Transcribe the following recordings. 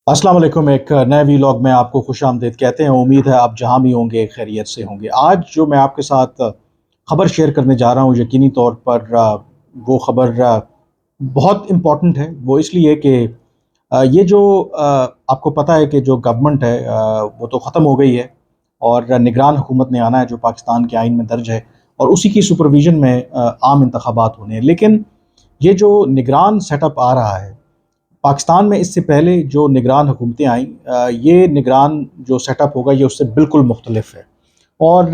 अस्सलाम वालेकुम। एक नए वीलॉग में आपको खुश आमदीद कहते हैं। उम्मीद है आप जहाँ भी होंगे खैरियत से होंगे। आज जो मैं आपके साथ ख़बर शेयर करने जा रहा हूँ, यकीनी तौर पर वो ख़बर बहुत इम्पॉर्टेंट है। वो इसलिए कि ये जो आपको पता है कि जो गवर्नमेंट है वो तो ख़त्म हो गई है और निगरान हुकूमत ने आना है जो पाकिस्तान के आइन में दर्ज है, और उसी की सुपरविज़न में आम इंतखाबात होने हैं। लेकिन ये जो निगरान सेटअप आ रहा है पाकिस्तान में, इससे पहले जो निगरान हुकूमतें आईं, ये निगरान जो सेटअप होगा ये उससे बिल्कुल मुख्तलिफ है। और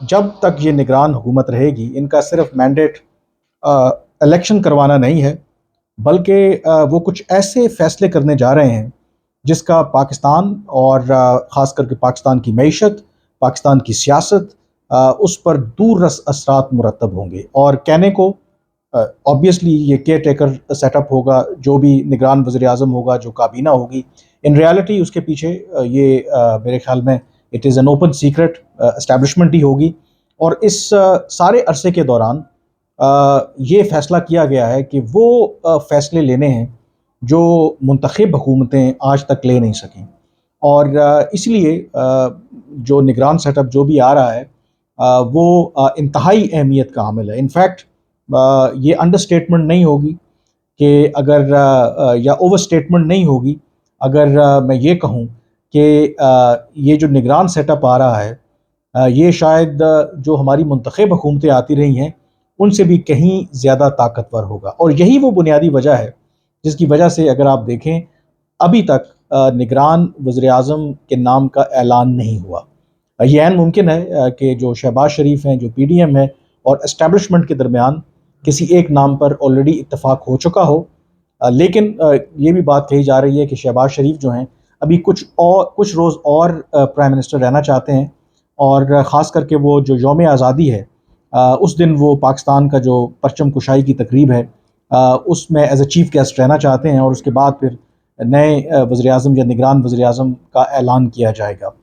जब तक ये निगरान हुकूमत रहेगी, इनका सिर्फ मैंडेट इलेक्शन करवाना नहीं है, बल्कि वो कुछ ऐसे फैसले करने जा रहे हैं जिसका पाकिस्तान और ख़ास करके पाकिस्तान की मईशत, पाकिस्तान की सियासत, उस पर दूर रस असरात मुरतब होंगे। और कहने को ऑब्वियसली ये केयर टेकर सेटअप होगा, जो भी निगरान वज़ीर आज़म होगा, जो काबीना होगी, इन रियलिटी उसके पीछे मेरे ख़्याल में it is an open secret establishment ही होगी। और इस सारे अरसे के दौरान ये फ़ैसला किया गया है कि वो फ़ैसले लेने हैं जो मुंतखब हुकूमतें आज तक ले नहीं सकें। और इसलिए जो निगरान सेटअप जो भी आ रहा है वो इंतहाई अहमियत का हामिल है। इनफैक्ट ये अंडरस्टेटमेंट नहीं होगी कि अगर या ओवर स्टेटमेंट नहीं होगी अगर मैं ये कहूँ कि ये जो निगरान सेटअप आ रहा है ये शायद जो हमारी मुंतखब हुकूमतें आती रही हैं उनसे भी कहीं ज़्यादा ताकतवर होगा। और यही वो बुनियादी वजह है जिसकी वजह से अगर आप देखें, अभी तक निगरान वज़ीर आज़म के नाम का ऐलान नहीं हुआ। ये ऐन मुमकिन है कि जो शहबाज शरीफ हैं, जो पीडीएम है और एस्टेब्लिशमेंट के दरमियान किसी एक नाम पर ऑलरेडी इत्तफाक हो चुका हो। लेकिन ये भी बात कही जा रही है कि शहबाज शरीफ जो हैं अभी कुछ रोज़ और प्राइम मिनिस्टर रहना चाहते हैं, और ख़ास करके वो जो यौम आज़ादी है उस दिन वो पाकिस्तान का जो परचम कुशाई की तकरीब है उसमें एज ए चीफ़ गेस्ट रहना चाहते हैं, और उसके बाद फिर नए वज़ीर आज़म या निगरान वज़ीर आज़म का ऐलान किया जाएगा।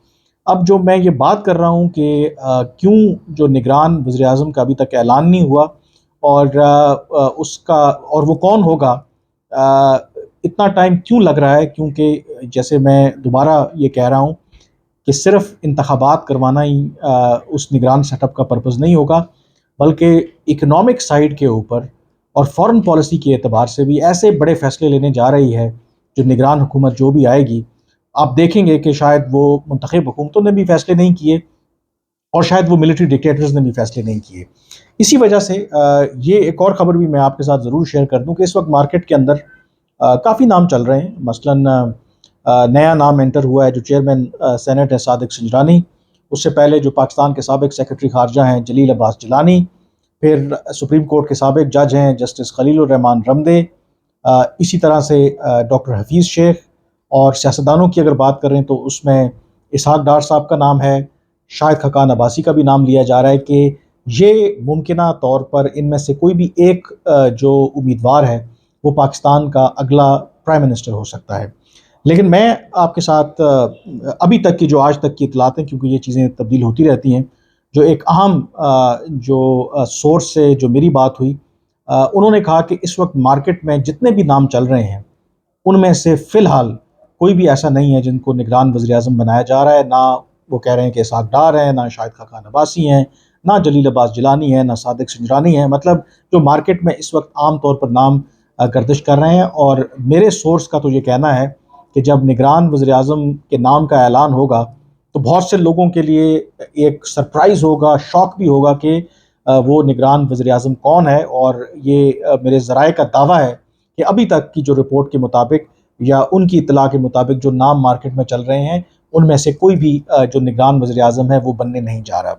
अब जो मैं ये बात कर रहा हूँ कि क्यों जो निगरान वज़ीर आज़म का अभी तक ऐलान नहीं हुआ और उसका और वो कौन होगा, इतना टाइम क्यों लग रहा है, क्योंकि जैसे मैं दोबारा ये कह रहा हूँ कि सिर्फ इंतखाबात करवाना ही उस निगरान सेटअप का पर्पज़ नहीं होगा, बल्कि इकनॉमिक साइड के ऊपर और फॉरेन पॉलिसी के एतबार से भी ऐसे बड़े फ़ैसले लेने जा रही है जो निगरान हुकूमत जो भी आएगी। आप देखेंगे कि शायद वो मुंतखब हुकूमतों ने भी फ़ैसले नहीं किए और शायद वो मिलिट्री डिक्टेटर्स ने भी फ़ैसले नहीं किए। इसी वजह से ये एक और ख़बर भी मैं आपके साथ ज़रूर शेयर कर दूँ कि इस वक्त मार्केट के अंदर काफ़ी नाम चल रहे हैं। मसलन नया नाम एंटर हुआ है जो चेयरमैन सेनेट है, सादिक सिंजरानी। उससे पहले जो पाकिस्तान के साबिक़ सेक्रेटरी ख़ारजा हैं, जलील अब्बास जिलानी। फिर सुप्रीम कोर्ट के साबिक़ जज हैं जस्टिस खलीलुर रहमान रमदे। इसी तरह से डॉक्टर हफीज़ शेख। और सियासतदानों की अगर बात करें तो उसमें इसहाक डार साहब का नाम है, शाहिद खकान अब्बासी का भी नाम लिया जा रहा है कि ये मुमकिना तौर पर इनमें से कोई भी एक जो उम्मीदवार है वो पाकिस्तान का अगला प्राइम मिनिस्टर हो सकता है। लेकिन मैं आपके साथ अभी तक की जो आज तक की इतलात हैं, क्योंकि ये चीज़ें तब्दील होती रहती हैं, जो एक अहम जो सोर्स से जो मेरी बात हुई, उन्होंने कहा कि इस वक्त मार्केट में जितने भी नाम चल रहे हैं उनमें से फ़िलहाल कोई भी ऐसा नहीं है जिनको निगरान वज़ीर-ए-आज़म बनाया जा रहा है। ना वो कह रहे हैं कि इसहाक डार हैं, ना शाहिद खकान अब्बासी हैं, ना जलील अब्बास जिलानी है, ना सादिक सिंजरानी है। मतलब जो मार्केट में इस वक्त आम तौर पर नाम गर्दिश कर रहे हैं। और मेरे सोर्स का तो ये कहना है कि जब निगरान वज़ीर-ए-आज़म के नाम का ऐलान होगा तो बहुत से लोगों के लिए एक सरप्राइज़ होगा, शॉक भी होगा कि वो निगरान वज़ीर-ए-आज़म कौन है। और ये मेरे ज़राए का दावा है कि अभी तक की जो रिपोर्ट के मुताबिक या उनकी इत्तला के मुताबिक जो नाम मार्केट में चल रहे हैं उनमें से कोई भी जो निगरान वज़ीर-ए-आज़म है वो बनने नहीं जा रहा।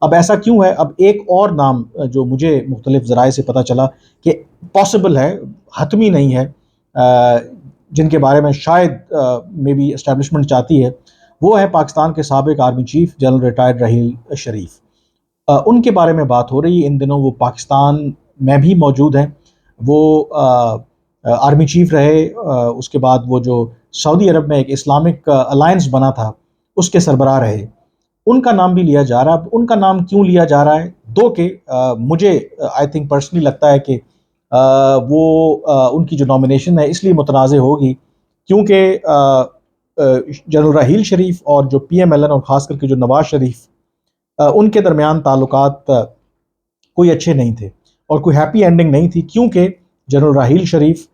अब ऐसा क्यों है? अब एक और नाम जो मुझे मुख्तलिफ ज़राए से पता चला कि पॉसिबल है, हतमी नहीं है, जिनके बारे में शायद मे बी एस्टेब्लिशमेंट चाहती है, वो है पाकिस्तान के साबिक़ army chief general retired Raheel Sharif. उनके बारे में बात हो रही है। इन दिनों वो पाकिस्तान में भी मौजूद हैं। वो आर्मी चीफ़ रहे, उसके बाद वो जो सऊदी अरब में एक इस्लामिक अलायंस बना था उसके सरबराह रहे। उनका नाम भी लिया जा रहा है। अब उनका नाम क्यों लिया जा रहा है? दो कि मुझे आई थिंक पर्सनली लगता है कि वो उनकी जो नॉमिनेशन है इसलिए मुतनाज़ होगी क्योंकि जनरल राहील शरीफ और जो PMLN और ख़ास करके जो नवाज शरीफ, उनके दरमियान ताल्लुकात कोई अच्छे नहीं थे और कोई हैप्पी एंडिंग नहीं थी, क्योंकि जनरल राहील शरीफ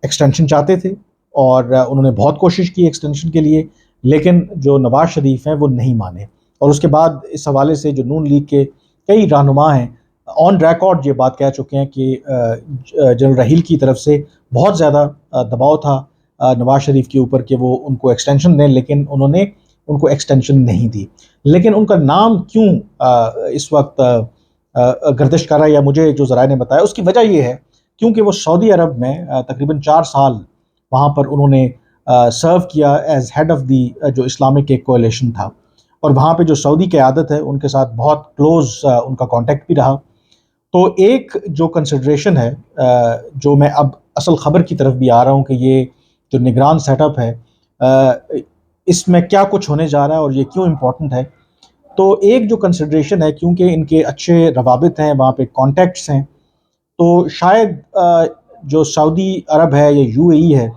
एक्सटेंशन चाहते थे और उन्होंने बहुत कोशिश की एक्सटेंशन के लिए, लेकिन जो नवाज शरीफ हैं वो नहीं माने। और उसके बाद इस हवाले से जो नून लीग के कई रहनुमा हैं ऑन रिकॉर्ड ये बात कह चुके हैं कि जनरल राहील की तरफ से बहुत ज़्यादा दबाव था नवाज शरीफ के ऊपर कि वो उनको एक्सटेंशन दें, लेकिन उन्होंने उनको एक्सटेंशन नहीं दी। लेकिन उनका नाम क्यों इस वक्त गर्दिश कर रहा है, या मुझे जो ज़राए ने बताया, उसकी वजह ये है क्योंकि वो सऊदी अरब में तकरीबन 4 साल वहाँ पर उन्होंने सर्व किया एज हेड ऑफ़ दी जो इस्लामिक एक कोalition था, और वहाँ पे जो सऊदी क़यादत है उनके साथ बहुत क्लोज़ उनका कांटेक्ट भी रहा। तो एक जो कंसिडरेशन है, जो मैं अब असल ख़बर की तरफ भी आ रहा हूँ कि ये जो निगरान सेटअप है इसमें क्या कुछ होने जा रहा है और ये क्यों इम्पोर्टेंट है। तो एक जो कंसिडरेशन है, क्योंकि इनके अच्छे रवाबित हैं, वहाँ पे कॉन्टेक्ट्स हैं, तो शायद जो सऊदी अरब है या UAE है,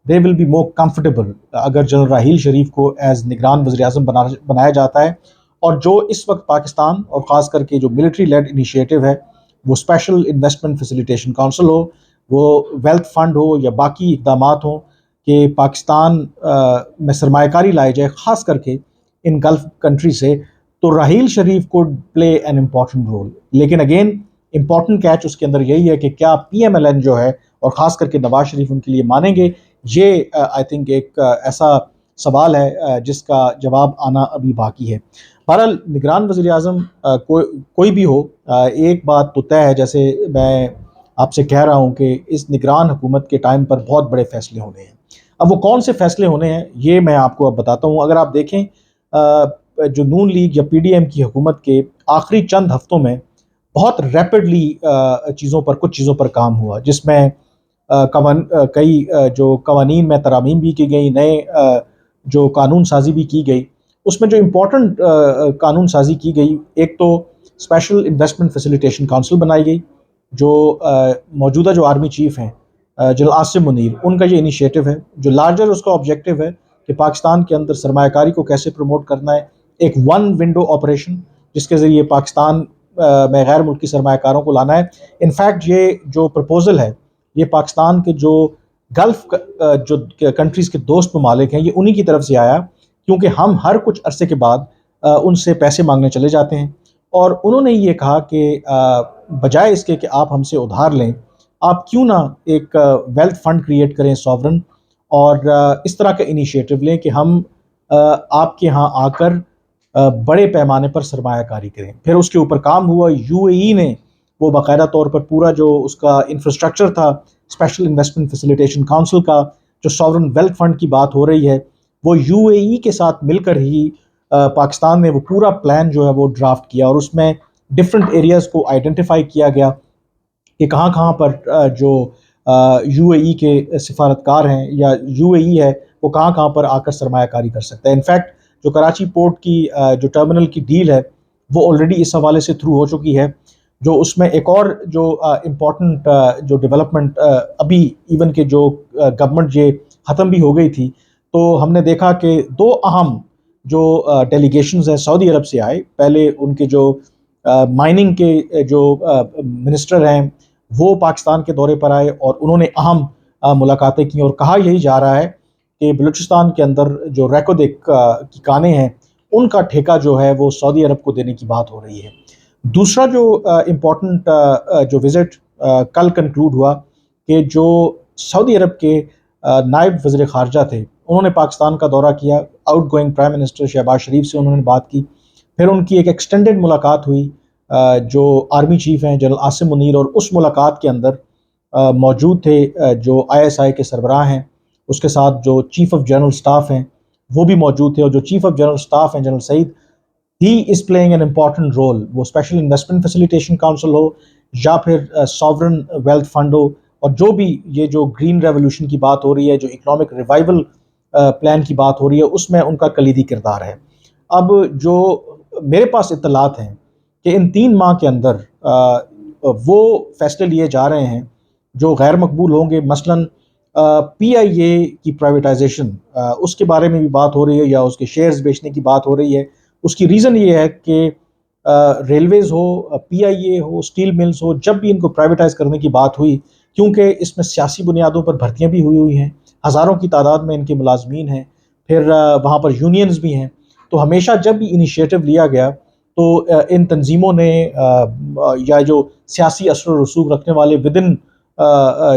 they will be more comfortable अगर जनरल राहील शरीफ को एज निगरान वज़ीर-ए-आज़म बनाया जाता है। और जो इस वक्त पाकिस्तान और ख़ास करके जो मिलिट्री लेड इनिशिएटिव है, वो स्पेशल इन्वेस्टमेंट फैसिलिटेशन काउंसिल हो, वो वेल्थ फंड हो या बाकी इक़दामात हों कि पाकिस्तान में सरमायाकारी लाई जाए, ख़ास करके इन गल्फ़ कंट्री से, तो राहील शरीफ could play an important role। लेकिन अगेन इम्पॉर्टेंट कैच उसके अंदर यही है कि क्या PMLN जो है और ख़ास करके नवाज शरीफ उनके लिए मानेंगे। ये आई थिंक एक ऐसा सवाल है जिसका जवाब आना अभी बाकी है। बहरहाल निगरान वज़ीर-ए-आज़म कोई भी हो, एक बात तो तय है, जैसे मैं आपसे कह रहा हूँ कि इस निगरान हुकूमत के टाइम पर बहुत बड़े फैसले होने हैं। अब वो कौन से फैसले होने हैं ये मैं आपको अब बताता हूँ। अगर आप देखें जो नून लीग या PDM की हुकूमत के आखिरी चंद हफ्तों में बहुत रैपिडली कुछ चीज़ों पर काम हुआ, जिसमें कई जो कवानीन में तरामीम भी की गई, नए जो कानून साजी भी की गई। उसमें जो इम्पोर्टेंट कानून साजी की गई, एक तो स्पेशल इन्वेस्टमेंट फैसिलिटेशन काउंसिल बनाई गई, जो मौजूदा जो आर्मी चीफ़ हैं जनरल आसिम मुनीर, उनका ये इनिशिएटिव है, जो लार्जर उसका ऑब्जेक्टिव है कि पाकिस्तान के अंदर सरमायाकारी को कैसे प्रमोट करना है। एक वन विंडो ऑपरेशन जिसके ज़रिए पाकिस्तान में गैर मुल्की सरमायाकारों को लाना है। इनफैक्ट ये जो प्रपोज़ल है, ये पाकिस्तान के जो गल्फ़ जो कंट्रीज़ के दोस्त ममालिक हैं, ये उन्हीं की तरफ से आया, क्योंकि हम हर कुछ अरसे के बाद उनसे पैसे मांगने चले जाते हैं, और उन्होंने ये कहा कि बजाय इसके कि आप हमसे उधार लें, आप क्यों ना एक वेल्थ फंड क्रिएट करें सॉवरन, और इस तरह का इनिशिएटिव लें कि हम आपके यहाँ आकर बड़े पैमाने पर सरमायाकारी करें। फिर उसके ऊपर काम हुआ। UAE ने वो बाकायदा तौर पर पूरा जो उसका इंफ्रास्ट्रक्चर था स्पेशल इन्वेस्टमेंट फैसिलिटेशन काउंसिल का, जो सॉवरन वेल्थ फंड की बात हो रही है, वो UAE के साथ मिलकर ही पाकिस्तान ने वो पूरा प्लान जो है वो ड्राफ्ट किया, और उसमें डिफरेंट एरियाज़ को आइडेंटिफाई किया गया कि कहाँ कहाँ पर जो UAE के सिफारतकार हैं या UAE है, वो कहाँ कहाँ पर आकर सरमायाकारी कर सकता है। इनफैक्ट जो कराची पोर्ट की जो टर्मिनल की डील है, वो ऑलरेडी इस हवाले से थ्रू हो चुकी है। जो उसमें एक और जो इम्पॉर्टेंट जो डेवलपमेंट अभी इवन के जो गवर्नमेंट ये ख़त्म भी हो गई थी, तो हमने देखा कि 2 अहम जो डेलीगेशंस हैं सऊदी अरब से आए। पहले उनके जो माइनिंग के जो मिनिस्टर हैं, वो पाकिस्तान के दौरे पर आए और उन्होंने अहम मुलाकातें की, और कहा यही जा रहा है कि बलूचिस्तान के अंदर जो रैकोदेक की कानें हैं, उनका ठेका जो है वो सऊदी अरब को देने की बात हो रही है। दूसरा जो इम्पोर्टेंट जो विज़िट कल कंक्लूड हुआ कि जो सऊदी अरब के नायब वज़ीर ख़ारजा थे, उन्होंने पाकिस्तान का दौरा किया। आउटगोइंग प्राइम मिनिस्टर शहबाज शरीफ से उन्होंने बात की। फिर उनकी एक एक्सटेंडेड मुलाकात हुई जो आर्मी चीफ़ हैं जनरल आसिम मुनीर, और उस मुलाकात के अंदर मौजूद थे जो ISI के सरबराह हैं, उसके साथ जो चीफ़ ऑफ जनरल स्टाफ हैं वो भी मौजूद थे, और जो चीफ़ ऑफ जनरल स्टाफ हैं general Saeed, he is playing an important role. वो स्पेशल इन्वेस्टमेंट फैसिलिटेशन काउंसिल हो या फिर सॉवरन वेल्थ फंड हो, और जो भी ये जो ग्रीन रेवोल्यूशन की बात हो रही है, जो इकोनॉमिक रिवाइवल प्लान की बात हो रही है, उसमें उनका कलीदी किरदार है। अब जो मेरे पास इत्तलात हैं कि इन 3 माह के अंदर वो फैसले लिए जा रहे हैं जो गैर मकबूल होंगे। मसलन پی آئی اے کی پرائیویٹائزیشن اس کے بارے میں بھی بات ہو رہی ہے یا اس کے شیئرز بیچنے کی بات ہو رہی ہے. اس کی ریزن یہ ہے کہ ریلویز ہو, پی آئی اے ہو, اسٹیل ملز ہو, جب بھی ان کو پرائیویٹائز کرنے کی بات ہوئی, کیونکہ اس میں سیاسی بنیادوں پر بھرتیاں بھی ہوئی ہیں, ہزاروں کی تعداد میں ان کے ملازمین ہیں, پھر وہاں پر یونینز بھی ہیں, تو ہمیشہ جب بھی انیشیٹو لیا گیا تو ان تنظیموں نے یا جو سیاسی اثر و رسوخ رکھنے والے ودن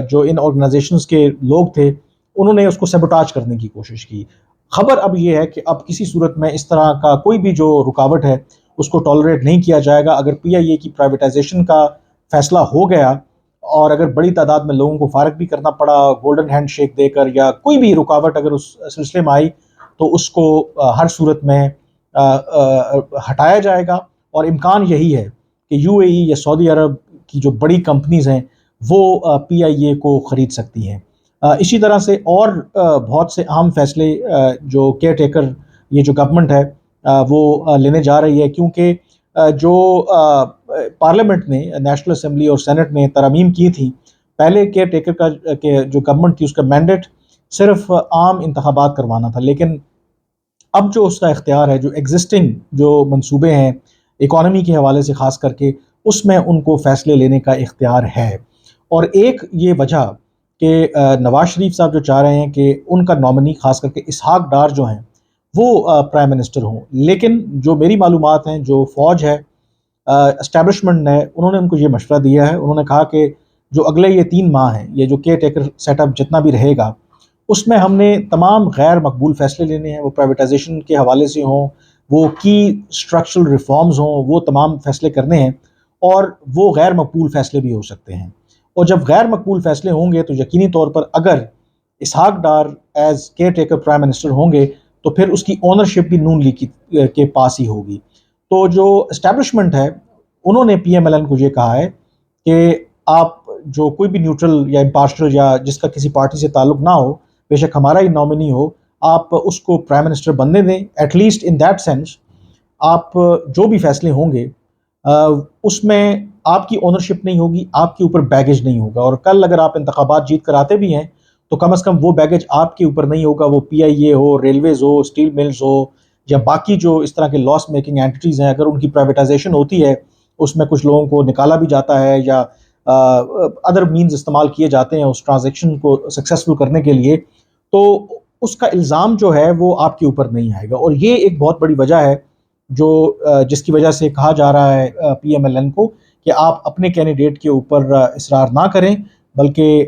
جو ان آرگنائزیشنز کے لوگ تھے, انہوں نے اس کو سیبوٹاج کرنے کی کوشش کی. خبر اب یہ ہے کہ اب کسی صورت میں اس طرح کا کوئی بھی جو رکاوٹ ہے اس کو ٹالریٹ نہیں کیا جائے گا. اگر پی آئی اے کی پرائیویٹائزیشن کا فیصلہ ہو گیا اور اگر بڑی تعداد میں لوگوں کو فارغ بھی کرنا پڑا گولڈن ہینڈ شیک دے کر, یا کوئی بھی رکاوٹ اگر اس سلسلے میں آئی, تو اس کو ہر صورت میں ہٹایا جائے گا. اور امکان یہی ہے کہ یو اے ای یا سعودی عرب کی جو بڑی کمپنیز ہیں وہ پی آئی اے کو خرید سکتی ہیں. اسی طرح سے اور بہت سے اہم فیصلے جو کیئر ٹیکر یہ جو گورنمنٹ ہے وہ لینے جا رہی ہے, کیونکہ جو پارلیمنٹ نے, نیشنل اسمبلی اور سینٹ نے ترامیم کی تھی, پہلے کیئر ٹیکر کا جو گورنمنٹ تھی اس کا مینڈیٹ صرف عام انتخابات کروانا تھا, لیکن اب جو اس کا اختیار ہے, جو ایگزسٹنگ جو منصوبے ہیں اکانومی کے حوالے سے خاص کر کے, اس میں ان کو فیصلے لینے کا اختیار ہے. اور ایک یہ وجہ کہ نواز شریف صاحب جو چاہ رہے ہیں کہ ان کا نامنی خاص کر کے اسحاق ڈار جو ہیں وہ پرائم منسٹر ہوں, لیکن جو میری معلومات ہیں, جو فوج ہے, اسٹیبلشمنٹ نے, انہوں نے ان کو یہ مشورہ دیا ہے. انہوں نے کہا کہ جو اگلے یہ 3 ماہ ہیں, یہ جو کیئر ٹیکر سیٹ اپ جتنا بھی رہے گا, اس میں ہم نے تمام غیر مقبول فیصلے لینے ہیں, وہ پرائیویٹائزیشن کے حوالے سے ہوں, وہ کی اسٹرکچرل ریفارمز ہوں, وہ تمام فیصلے کرنے ہیں, اور وہ غیر مقبول فیصلے بھی ہو سکتے ہیں. اور جب غیر مقبول فیصلے ہوں گے تو یقینی طور پر اگر Ishaq Dar as caretaker prime minister ہوں گے تو پھر اس کی اونرشپ بھی نون لیگ کے پاس ہی ہوگی. تو جو اسٹیبلشمنٹ ہے انہوں نے پی ایم ایل این کو یہ کہا ہے کہ آپ جو کوئی بھی نیوٹرل یا امپارشل یا جس کا کسی پارٹی سے تعلق نہ ہو, بے شک ہمارا ہی نامنی ہو, آپ اس کو پرائم منسٹر بننے دیں. At least in that sense آپ جو بھی فیصلے ہوں گے اس میں آپ کی اونرشپ نہیں ہوگی, آپ کے اوپر بیگیج نہیں ہوگا, اور کل اگر آپ انتخابات جیت کر آتے بھی ہیں تو کم از کم وہ بیگیج آپ کے اوپر نہیں ہوگا. وہ پی آئی اے ہو, ریلویز ہو, اسٹیل ملز ہو, یا باقی جو اس طرح کے لاس میکنگ اینٹیز ہیں, اگر ان کی پرائیویٹائزیشن ہوتی ہے, اس میں کچھ لوگوں کو نکالا بھی جاتا ہے یا ادر مینز استعمال کیے جاتے ہیں اس ٹرانزیکشن کو سکسیسفل کرنے کے لیے, تو اس کا الزام جو ہے وہ آپ کے اوپر نہیں آئے گا. اور یہ ایک بہت بڑی وجہ ہے جو جس کی وجہ سے کہا جا رہا ہے پی ایم ایل این کو کہ آپ اپنے کینڈیڈیٹ کے اوپر اصرار نہ کریں, بلکہ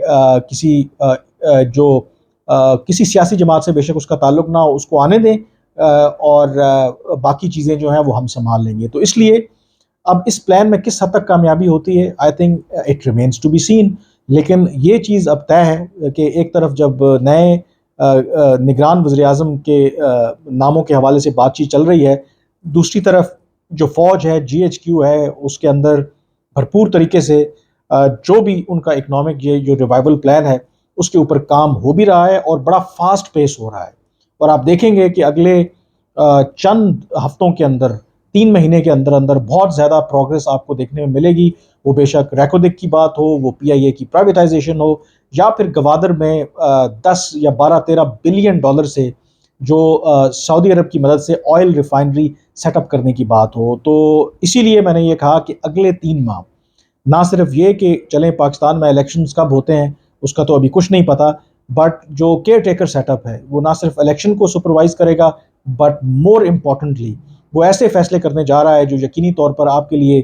کسی سیاسی جماعت سے بے شک اس کا تعلق نہ ہو, اس کو آنے دیں, اور باقی چیزیں جو ہیں وہ ہم سنبھال لیں گے. تو اس لیے اب اس پلان میں کس حد تک کامیابی ہوتی ہے, I think it remains to be seen. لیکن یہ چیز اب طے ہے کہ ایک طرف جب نئے نگران وزیر اعظم کے ناموں کے حوالے سے بات چیت چل رہی ہے, دوسری طرف جو فوج ہے, جی ایچ کیو ہے, اس کے اندر بھرپور طریقے سے جو بھی ان کا اکنامک یہ جو ریوائول پلان ہے اس کے اوپر کام ہو بھی رہا ہے, اور بڑا فاسٹ پیس ہو رہا ہے. اور آپ دیکھیں گے کہ اگلے چند ہفتوں کے اندر, 3 مہینے کے اندر اندر بہت زیادہ پروگرس آپ کو دیکھنے میں ملے گی. وہ بے شک ریکودک کی بات ہو, وہ پی آئی اے کی پرائیویٹائزیشن ہو, یا پھر گوادر میں 10 یا 12-13 بلین ڈالر سے جو سعودی عرب کی مدد سے آئل ریفائنری سیٹ اپ کرنے کی بات ہو. تو اسی لیے میں نے یہ کہا کہ اگلے 3 ماہ نہ صرف یہ کہ چلیں پاکستان میں الیکشنز کب ہوتے ہیں اس کا تو ابھی کچھ نہیں پتہ, بٹ جو کیئر ٹیکر سیٹ اپ ہے وہ نہ صرف الیکشن کو سپروائز کرے گا, بٹ مور امپورٹنٹلی وہ ایسے فیصلے کرنے جا رہا ہے جو یقینی طور پر آپ کے لیے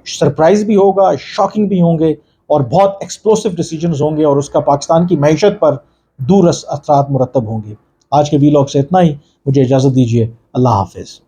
سرپرائز بھی ہوگا, شاکنگ بھی ہوں گے, اور بہت ایکسپلوسو ڈیسیجنز ہوں گے, اور اس کا پاکستان کی معیشت پر دور اثرات مرتب ہوں گے. آج کے وی لاگ سے اتنا ہی, مجھے اجازت دیجیے, اللہ حافظ.